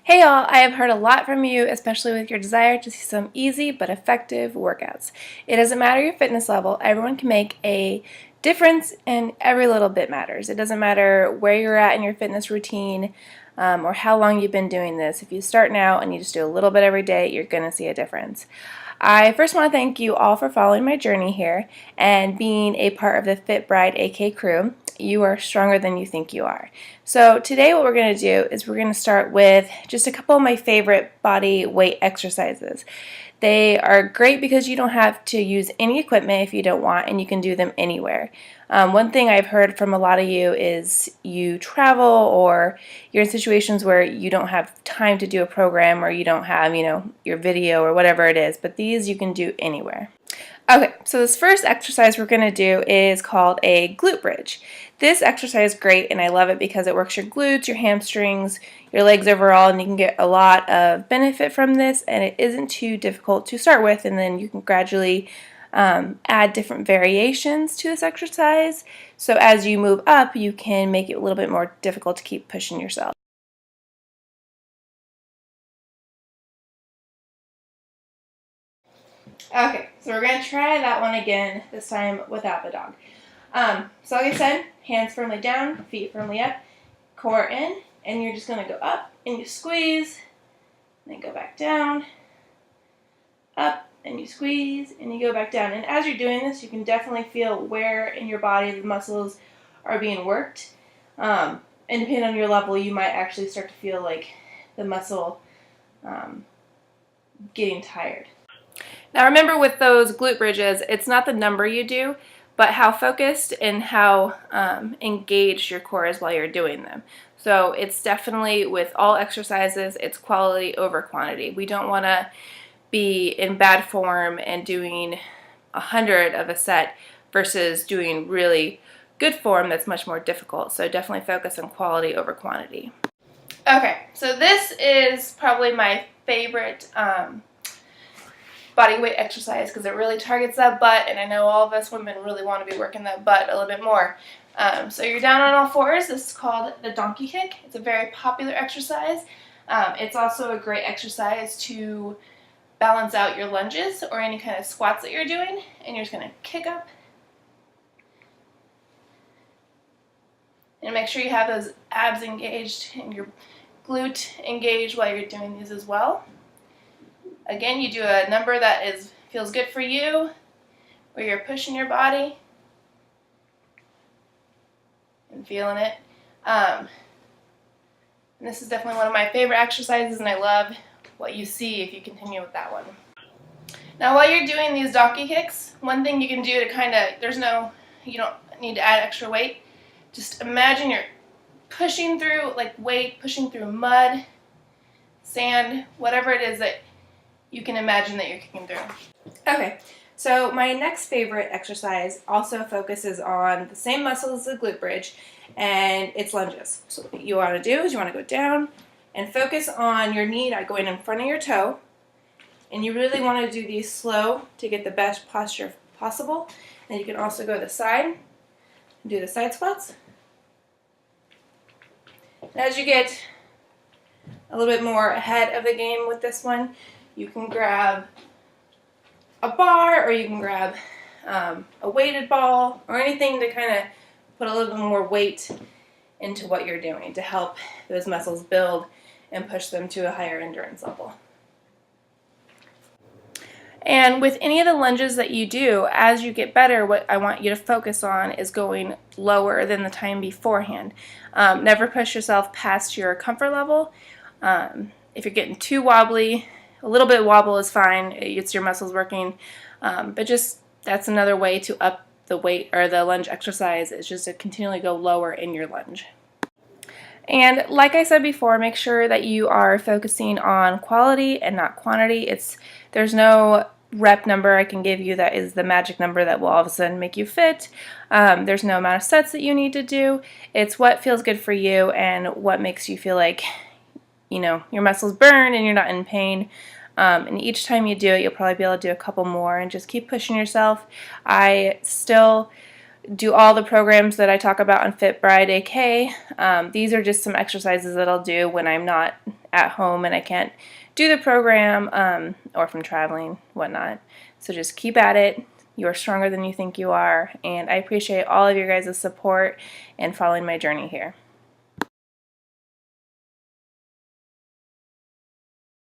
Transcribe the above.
Hey y'all, I have heard a lot from you, especially with your desire to see some easy but effective workouts. It doesn't matter your fitness level, everyone can make a difference and every little bit matters. It doesn't matter where you're at in your fitness routine or how long you've been doing this. If you start now and you just do a little bit every day, you're going to see a difference. I first want to thank you all for following my journey here and being a part of the Fit Bride AK crew. You are stronger than you think you are. So today what we're going to do is we're going to start with just a couple of my favorite body weight exercises. They are great because you don't have to use any equipment if you don't want, and you can do them anywhere. One thing I've heard from a lot of you is you travel or you're in situations where you don't have time to do a program or you don't have, your video or whatever it is, but these you can do anywhere. Okay, so this first exercise we're going to do is called a glute bridge. This exercise is great and I love it because it works your glutes, your hamstrings, your legs overall, and you can get a lot of benefit from this, and it isn't too difficult to start with, and then you can gradually add different variations to this exercise. So as you move up, you can make it a little bit more difficult to keep pushing yourself. Okay, so we're going to try that one again, this time without the dog. So like I said, hands firmly down, feet firmly up, core in, and you're just going to go up and you squeeze, and then go back down, up, and you squeeze, and you go back down. And as you're doing this, you can definitely feel where in your body the muscles are being worked. And depending on your level, you might actually start to feel like the muscle getting tired. Now remember, with those glute bridges, it's not the number you do, but how focused and how engaged your core is while you're doing them. So it's definitely, with all exercises, it's quality over quantity. We don't want to be in bad form and doing 100 of a set versus doing really good form that's much more difficult. So definitely focus on quality over quantity. Okay, so this is probably my favorite body weight exercise because it really targets that butt, and I know all of us women really want to be working that butt a little bit more. So you're down on all fours. This is called the donkey kick. It's a very popular exercise. It's also a great exercise to balance out your lunges or any kind of squats that you're doing, and you're just going to kick up. And make sure you have those abs engaged and your glute engaged while you're doing these as well. Again, you do a number that feels good for you, where you're pushing your body and feeling it. And this is definitely one of my favorite exercises, and I love what you see if you continue with that one. Now while you're doing these donkey kicks, one thing you can do to you don't need to add extra weight. Just imagine you're pushing through pushing through mud, sand, whatever it is that you can imagine that you're kicking through. Okay, so my next favorite exercise also focuses on the same muscles as the glute bridge, and it's lunges. So what you want to do is you want to go down and focus on your knee going in front of your toe, and you really want to do these slow to get the best posture possible. And you can also go to the side and do the side squats. And as you get a little bit more ahead of the game with this one, you can grab a bar, or you can grab a weighted ball, or anything to kind of put a little bit more weight into what you're doing to help those muscles build and push them to a higher endurance level. And with any of the lunges that you do, as you get better, what I want you to focus on is going lower than the time beforehand. Never push yourself past your comfort level. If you're getting too wobbly, a little bit of wobble is fine. It's your muscles working. But that's another way to up the weight or the lunge exercise, is just to continually go lower in your lunge. And like I said before, make sure that you are focusing on quality and not quantity. There's no rep number I can give you that is the magic number that will all of a sudden make you fit. There's no amount of sets that you need to do. It's what feels good for you and what makes you feel like your muscles burn and you're not in pain. And each time you do it, you'll probably be able to do a couple more, and just keep pushing yourself. I still do all the programs that I talk about on Fit Bride AK. These are just some exercises that I'll do when I'm not at home and I can't do the program, or from traveling, whatnot. So just keep at it. You're stronger than you think you are, and I appreciate all of your guys' support and following my journey here.